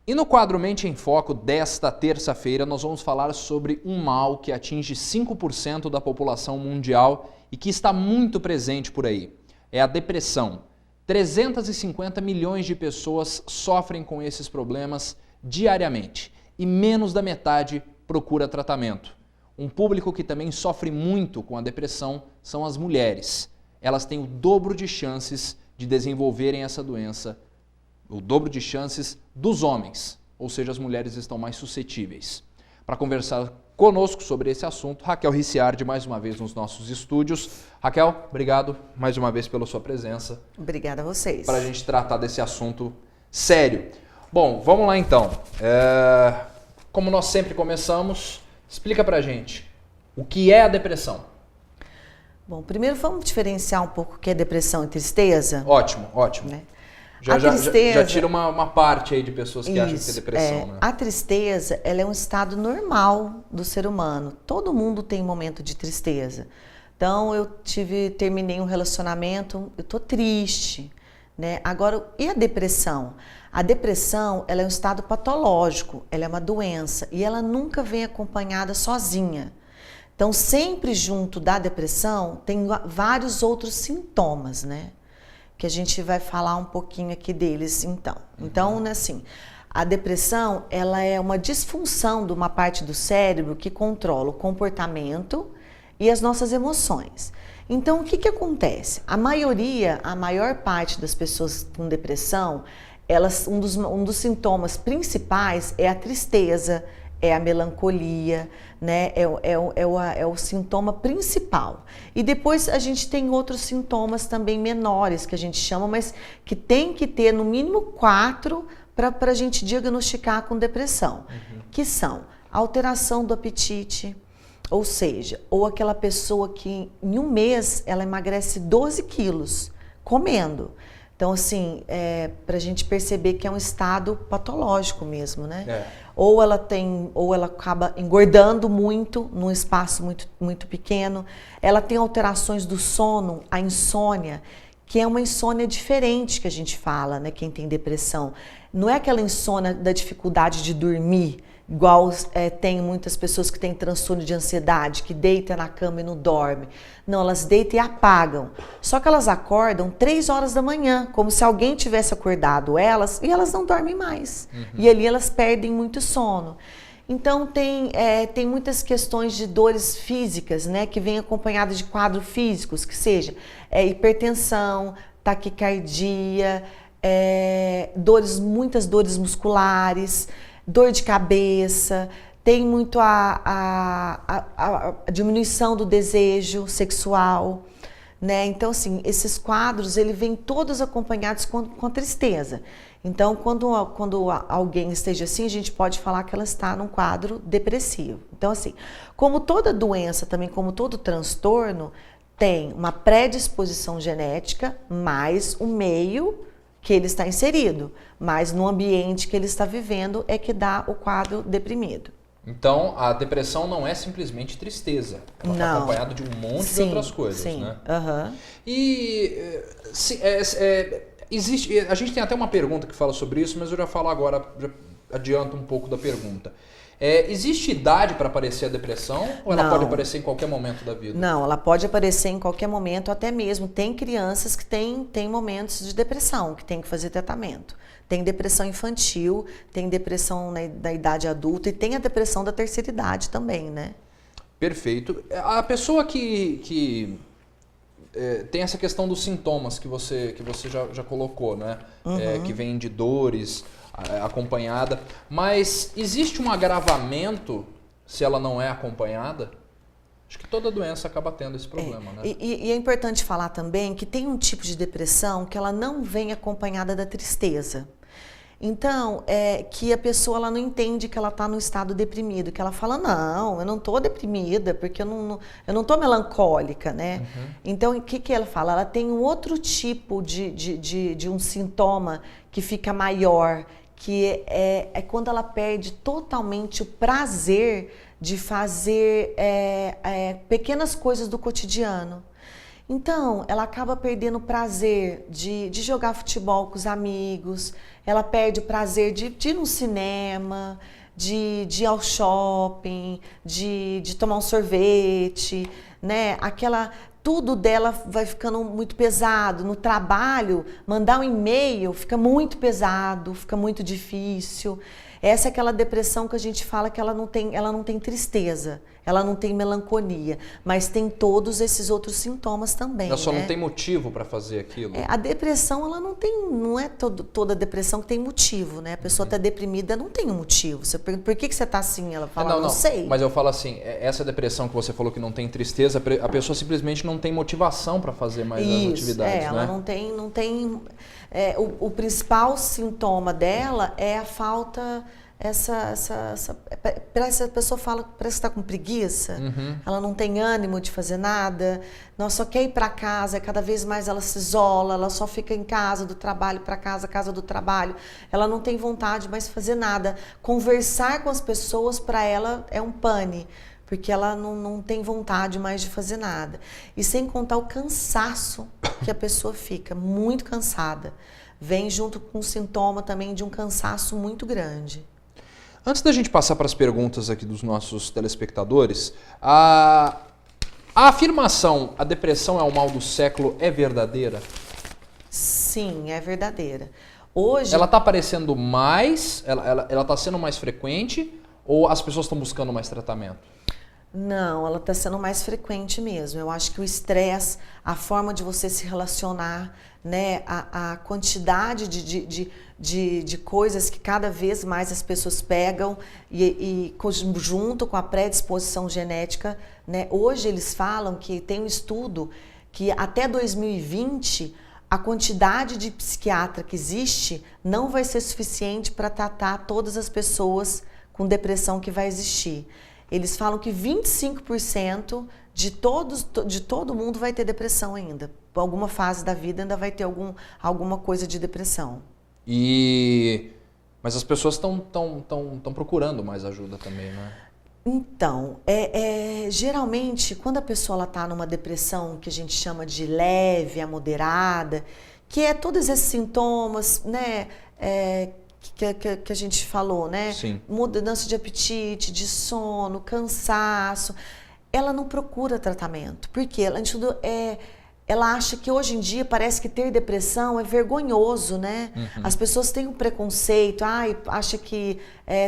E no quadro Mente em Foco desta terça-feira, nós vamos falar sobre um mal que atinge 5% da população mundial e que está muito presente por aí. É a depressão. 350 milhões de pessoas sofrem com esses problemas diariamente e menos da metade procura tratamento. Um público que também sofre muito com a depressão são as mulheres. Elas têm o dobro de chances de desenvolverem essa doença, o dobro de chances dos homens, ou seja, as mulheres estão mais suscetíveis. Para conversar conosco sobre esse assunto, Raquel Ricciardi, mais uma vez nos nossos estúdios. Raquel, obrigado mais uma vez pela sua presença. Obrigada a vocês. Para a gente tratar desse assunto sério. Bom, vamos lá então. Como nós sempre começamos, explica pra gente o que é a depressão. Bom, primeiro vamos diferenciar um pouco o que é depressão e tristeza. Ótimo, ótimo. Né? Já tira uma parte aí de pessoas que acham que é depressão. Né? A tristeza, ela é um estado normal do ser humano. Todo mundo tem um momento de tristeza. Então, terminei um relacionamento, eu tô triste, né? Agora, e a depressão? A depressão, ela é um estado patológico, ela é uma doença e ela nunca vem acompanhada sozinha. Então, sempre junto da depressão, tem vários outros sintomas, né? Que a gente vai falar um pouquinho aqui deles, então. Então, né, assim, a depressão, ela é uma disfunção de uma parte do cérebro que controla o comportamento e as nossas emoções. Então, o que acontece? A maior parte das pessoas com depressão, um dos sintomas principais é a tristeza, é a melancolia, né? É o sintoma principal. E depois a gente tem outros sintomas também menores, que a gente chama, mas que tem que ter no mínimo 4 para a gente diagnosticar com depressão. Que são alteração do apetite, ou seja, ou aquela pessoa que em um mês ela emagrece 12 quilos comendo. Então, assim, para a gente perceber que é um estado patológico mesmo, né? Ou ela acaba engordando muito num espaço muito, muito pequeno. Ela tem alterações do sono, a insônia, que é uma insônia diferente que a gente fala, né? Quem tem depressão. Não é aquela insônia da dificuldade de dormir, igual tem muitas pessoas que têm transtorno de ansiedade, que deitam na cama e não dormem. Não, elas deitam e apagam. Só que elas acordam 3 horas da manhã, como se alguém tivesse acordado elas, e elas não dormem mais. E ali elas perdem muito sono. Então tem muitas questões de dores físicas, né, que vêm acompanhadas de quadros físicos, que seja hipertensão, taquicardia, muitas dores musculares, dor de cabeça, tem muito a diminuição do desejo sexual, né? Então, assim, esses quadros, eles vêm todos acompanhados com tristeza. Então, quando alguém esteja assim, a gente pode falar que ela está num quadro depressivo. Então, assim, como toda doença, também como todo transtorno, tem uma predisposição genética, mais o meio que ele está inserido, mas no ambiente que ele está vivendo é que dá o quadro deprimido. Então, a depressão não é simplesmente tristeza, ela está acompanhada de um monte de outras coisas, né? E existe, a gente tem até uma pergunta que fala sobre isso, mas eu já falo agora, já adianto um pouco da pergunta. Existe idade para aparecer a depressão ou ela pode aparecer em qualquer momento da vida? Não, ela pode aparecer em qualquer momento, até mesmo tem crianças que têm momentos de depressão, que tem que fazer tratamento. Tem depressão infantil, tem depressão da idade adulta e tem a depressão da terceira idade também, né? Perfeito. A pessoa que tem essa questão dos sintomas que você já colocou, né? Que vem de dores acompanhada, mas existe um agravamento se ela não é acompanhada? Acho que toda doença acaba tendo esse problema, né? E é importante falar também que tem um tipo de depressão que ela não vem acompanhada da tristeza. Então, que a pessoa ela não entende que ela está no estado deprimido, que ela fala, não, eu não estou deprimida, porque eu não estou melancólica, né? Então, o que ela fala? Ela tem um outro tipo de um sintoma que fica maior, que é quando ela perde totalmente o prazer de fazer pequenas coisas do cotidiano. Então, ela acaba perdendo o prazer de jogar futebol com os amigos, ela perde o prazer de ir no cinema, de ir ao shopping, de tomar um sorvete, né? Tudo dela vai ficando muito pesado. No trabalho, mandar um e-mail fica muito pesado, fica muito difícil. Essa é aquela depressão que a gente fala que ela não tem tristeza, ela não tem melancolia, mas tem todos esses outros sintomas também. Ela só né? não tem motivo para fazer aquilo. A depressão, ela não é toda depressão que tem motivo, né? A pessoa está deprimida, não tem um motivo. Você pergunta, por que você está assim? Ela fala, não sei. Mas eu falo assim, essa depressão que você falou que não tem tristeza, a pessoa simplesmente não tem motivação para fazer mais as atividades, né? Ela não tem o principal sintoma dela é a falta, parece a pessoa fala, parece que está com preguiça, ela não tem ânimo de fazer nada, ela só quer ir para casa, cada vez mais ela se isola, ela só fica em casa, do trabalho para casa, casa do trabalho, ela não tem vontade mais de fazer nada. Conversar com as pessoas para ela é um pane, porque ela não tem vontade mais de fazer nada. E sem contar o cansaço que a pessoa fica, muito cansada. Vem junto com o sintoma também de um cansaço muito grande. Antes da gente passar para as perguntas aqui dos nossos telespectadores, a afirmação, a depressão é o mal do século, é verdadeira? Sim, é verdadeira. Hoje... Ela está aparecendo mais, ela está sendo mais frequente ou as pessoas estão buscando mais tratamento? Não, ela está sendo mais frequente mesmo. Eu acho que o estresse, a forma de você se relacionar, né, a quantidade de coisas que cada vez mais as pessoas pegam e junto com a predisposição genética, né, hoje eles falam que tem um estudo que até 2020 a quantidade de psiquiatra que existe não vai ser suficiente para tratar todas as pessoas com depressão que vai existir. Eles falam que 25% de todo mundo vai ter depressão ainda. Por alguma fase da vida ainda vai ter alguma coisa de depressão. Mas as pessoas estão procurando mais ajuda também, né? Então, geralmente, quando a pessoa está numa depressão que a gente chama de leve a moderada, que é todos esses sintomas, né? Que a gente falou, né? Sim. Mudança de apetite, de sono, cansaço. Ela não procura tratamento. Porque ela acha que hoje em dia parece que ter depressão é vergonhoso, né? As pessoas têm um preconceito, acha que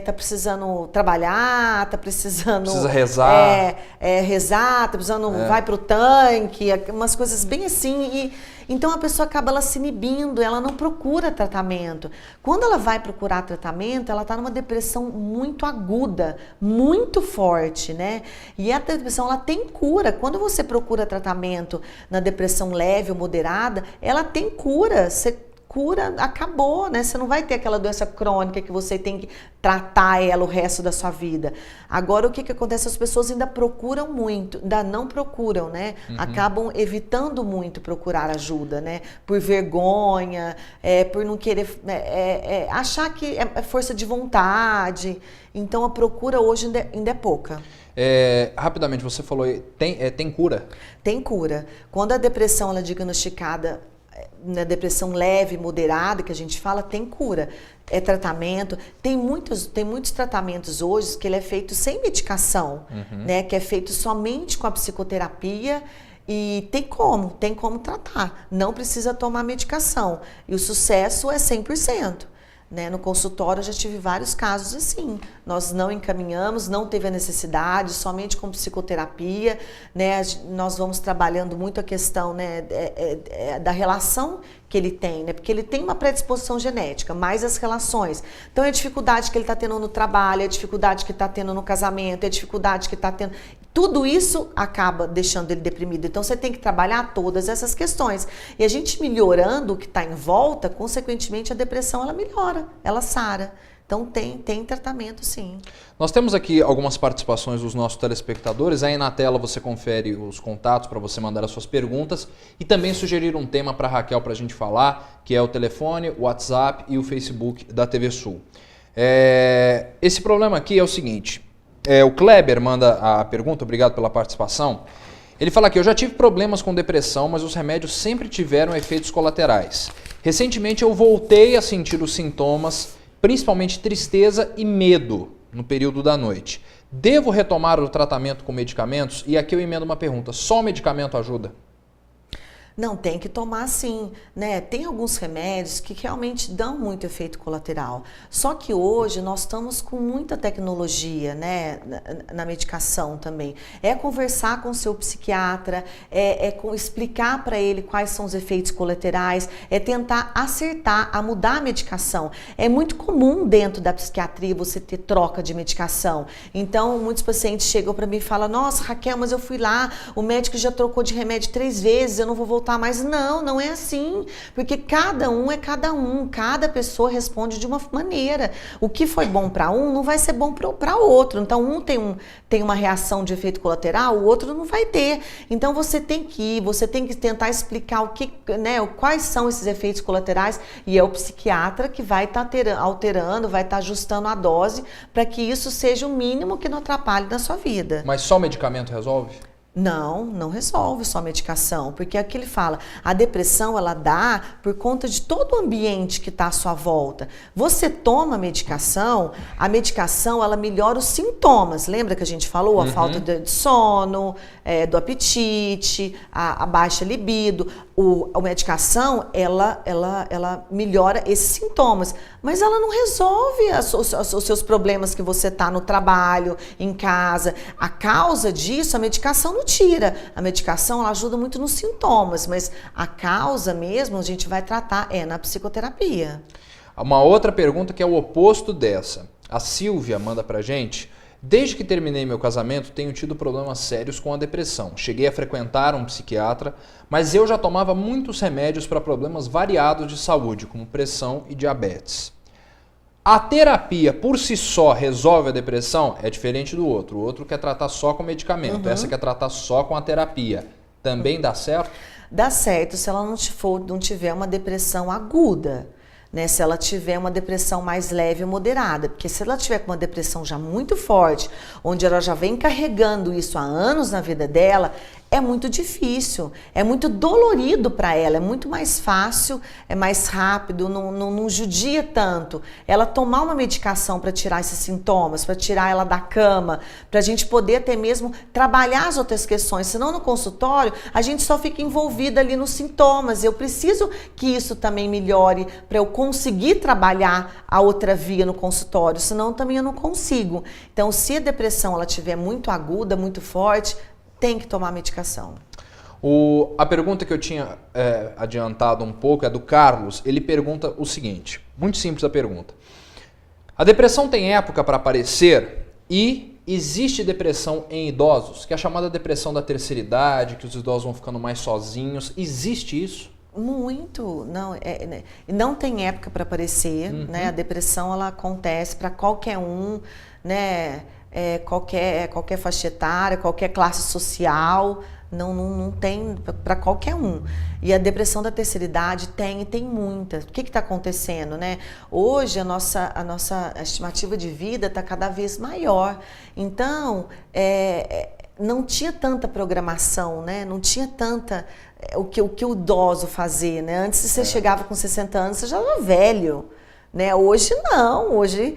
tá precisando trabalhar, tá precisando... Precisa rezar. Rezar, tá precisando... Vai pro tanque, umas coisas bem assim. Então a pessoa acaba se inibindo, ela não procura tratamento. Quando ela vai procurar tratamento, ela está numa depressão muito aguda, muito forte, né? E a depressão, ela tem cura. Quando você procura tratamento na depressão leve ou moderada, ela tem cura. Você cura, acabou, né? Você não vai ter aquela doença crônica que você tem que tratar ela o resto da sua vida. Agora, o que acontece? As pessoas ainda procuram muito, ainda não procuram, né? Acabam evitando muito procurar ajuda, né? Por vergonha, por não querer, achar que é força de vontade. Então, a procura hoje ainda é pouca. Rapidamente, você falou, tem cura? Tem cura. Quando a depressão ela é diagnosticada na depressão leve, moderada, que a gente fala, tem cura. É tratamento. Tem muitos tratamentos hoje que ele é feito sem medicação, né? Que é feito somente com a psicoterapia e tem como tratar. Não precisa tomar medicação. E o sucesso é 100%. Né? No consultório eu já tive vários casos assim. Nós não encaminhamos, não teve a necessidade, somente com psicoterapia, né? Nós vamos trabalhando muito a questão, né, da relação que ele tem, né? Porque ele tem uma predisposição genética, mais as relações. Então é a dificuldade que ele está tendo no trabalho, é a dificuldade que está tendo no casamento, é a dificuldade que está tendo... Tudo isso acaba deixando ele deprimido. Então, você tem que trabalhar todas essas questões. E a gente melhorando o que está em volta, consequentemente, a depressão, ela melhora, ela sara. Então, tem tratamento, sim. Nós temos aqui algumas participações dos nossos telespectadores. Aí na tela você confere os contatos para você mandar as suas perguntas e também sugerir um tema para a Raquel para a gente falar, que é o telefone, o WhatsApp e o Facebook da TV Sul. Esse problema aqui é o seguinte... o Kleber manda a pergunta, obrigado pela participação. Ele fala aqui, eu já tive problemas com depressão, mas os remédios sempre tiveram efeitos colaterais. Recentemente eu voltei a sentir os sintomas, principalmente tristeza e medo no período da noite. Devo retomar o tratamento com medicamentos? E aqui eu emendo uma pergunta, só o medicamento ajuda? Não, tem que tomar sim, né? Tem alguns remédios que realmente dão muito efeito colateral. Só que hoje nós estamos com muita tecnologia, né? Na medicação também. É conversar com o seu psiquiatra, explicar para ele quais são os efeitos colaterais, é tentar acertar, a mudar a medicação. É muito comum dentro da psiquiatria você ter troca de medicação. Então, muitos pacientes chegam para mim e falam, nossa, Raquel, mas eu fui lá, o médico já trocou de remédio 3 vezes, eu não vou voltar. Mas não é assim, porque cada um é cada um, cada pessoa responde de uma maneira. O que foi bom para um não vai ser bom para outro. Então um tem uma reação de efeito colateral, o outro não vai ter. Então você tem que ir, você tem que tentar explicar o que, né, quais são esses efeitos colaterais e é o psiquiatra que vai estar alterando, vai estar ajustando a dose para que isso seja o mínimo que não atrapalhe na sua vida. Mas só o medicamento resolve? Não resolve só a medicação, porque é o que ele fala, a depressão ela dá por conta de todo o ambiente que está à sua volta. Você toma a medicação ela melhora os sintomas, lembra que a gente falou? A falta de sono, do apetite, a baixa libido. A medicação, ela melhora esses sintomas, mas ela não resolve os seus problemas que você está no trabalho, em casa. A causa disso, a medicação não tira. A medicação, ela ajuda muito nos sintomas, mas a causa mesmo, a gente vai tratar na psicoterapia. Uma outra pergunta que é o oposto dessa. A Silvia manda pra gente... Desde que terminei meu casamento, tenho tido problemas sérios com a depressão. Cheguei a frequentar um psiquiatra, mas eu já tomava muitos remédios para problemas variados de saúde, como pressão e diabetes. A terapia por si só resolve a depressão? É diferente do outro. O outro quer tratar só com medicamento, essa quer tratar só com a terapia. Também dá certo? Dá certo se ela não tiver uma depressão aguda. Né, se ela tiver uma depressão mais leve ou moderada, porque se ela tiver com uma depressão já muito forte, onde ela já vem carregando isso há anos na vida dela, é muito difícil, é muito dolorido para ela, é muito mais fácil, é mais rápido, não judia tanto. Ela tomar uma medicação para tirar esses sintomas, para tirar ela da cama, para a gente poder até mesmo trabalhar as outras questões, senão no consultório a gente só fica envolvida ali nos sintomas. Eu preciso que isso também melhore para eu conseguir trabalhar a outra via no consultório, senão também eu não consigo. Então, se a depressão ela estiver muito aguda, muito forte, tem que tomar medicação. A pergunta que eu tinha adiantado um pouco é do Carlos. Ele pergunta o seguinte, muito simples a pergunta. A depressão tem época para aparecer e existe depressão em idosos, que é a chamada depressão da terceira idade, que os idosos vão ficando mais sozinhos. Existe isso? Muito. Não tem época para aparecer, né? A depressão ela acontece para qualquer um, né? Qualquer faixa etária, qualquer classe social, não tem para qualquer um. E a depressão da terceira idade tem muita. O que está acontecendo, né? Hoje a nossa estimativa de vida está cada vez maior. Então, não tinha tanta programação, né? Não tinha tanta o que o idoso fazer, né? Antes você chegava com 60 anos, você já era velho. Né? Hoje não, hoje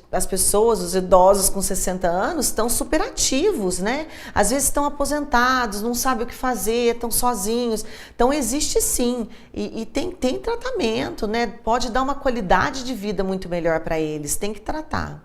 as pessoas, os idosos com 60 anos estão super ativos, né? Às vezes estão aposentados, não sabem o que fazer, estão sozinhos. Então existe sim, e tem tratamento, né? Pode dar uma qualidade de vida muito melhor para eles, tem que tratar.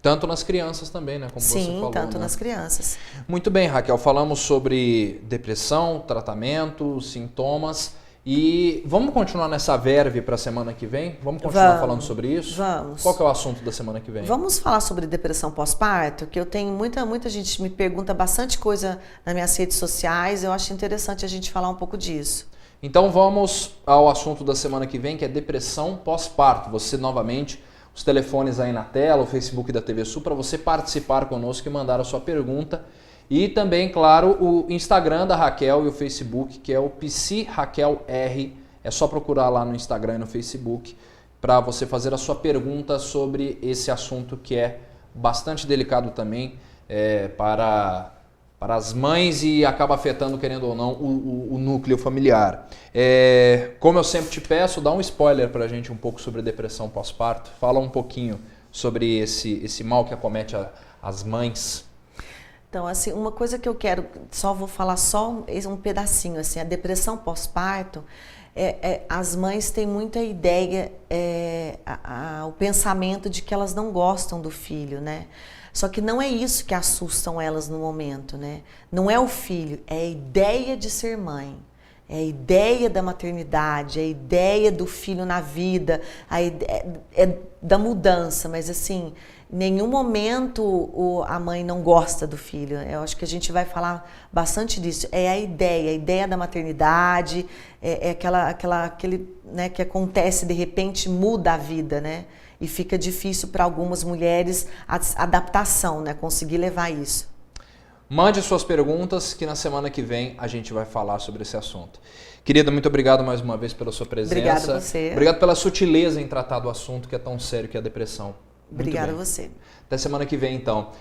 Tanto nas crianças também, né? Como você falou. Sim, tanto né? nas crianças. Muito bem, Raquel, falamos sobre depressão, tratamento, sintomas. E vamos continuar nessa verve para a semana que vem? Vamos continuar falando sobre isso? Vamos. Qual que é o assunto da semana que vem? Vamos falar sobre depressão pós-parto, que eu tenho muita gente me pergunta bastante coisa nas minhas redes sociais, eu acho interessante a gente falar um pouco disso. Então vamos ao assunto da semana que vem, que é depressão pós-parto. Você novamente, os telefones aí na tela, o Facebook da TV Sul, para você participar conosco e mandar a sua pergunta. E também, claro, o Instagram da Raquel e o Facebook, que é o PsiRaquelR. É só procurar lá no Instagram e no Facebook para você fazer a sua pergunta sobre esse assunto que é bastante delicado também para para as mães e acaba afetando, querendo ou não, o núcleo familiar. Como eu sempre te peço, dá um spoiler para a gente um pouco sobre depressão pós-parto. Fala um pouquinho sobre esse mal que acomete as mães. Então, assim, uma coisa que eu quero, vou falar só um pedacinho, assim, a depressão pós-parto, as mães têm muita ideia, o pensamento de que elas não gostam do filho, né? Só que não é isso que assustam elas no momento, né? Não é o filho, é a ideia de ser mãe. É a ideia da maternidade, é a ideia do filho na vida, é da mudança, mas assim, em nenhum momento a mãe não gosta do filho. Eu acho que a gente vai falar bastante disso. É a ideia da maternidade, aquele, né, que acontece de repente, muda a vida, né? E fica difícil para algumas mulheres a adaptação, né? Conseguir levar isso. Mande suas perguntas que na semana que vem a gente vai falar sobre esse assunto. Querida, muito obrigado mais uma vez pela sua presença. Obrigada a você. Obrigado pela sutileza em tratar do assunto que é tão sério que é a depressão. Obrigada a você. Até semana que vem, então.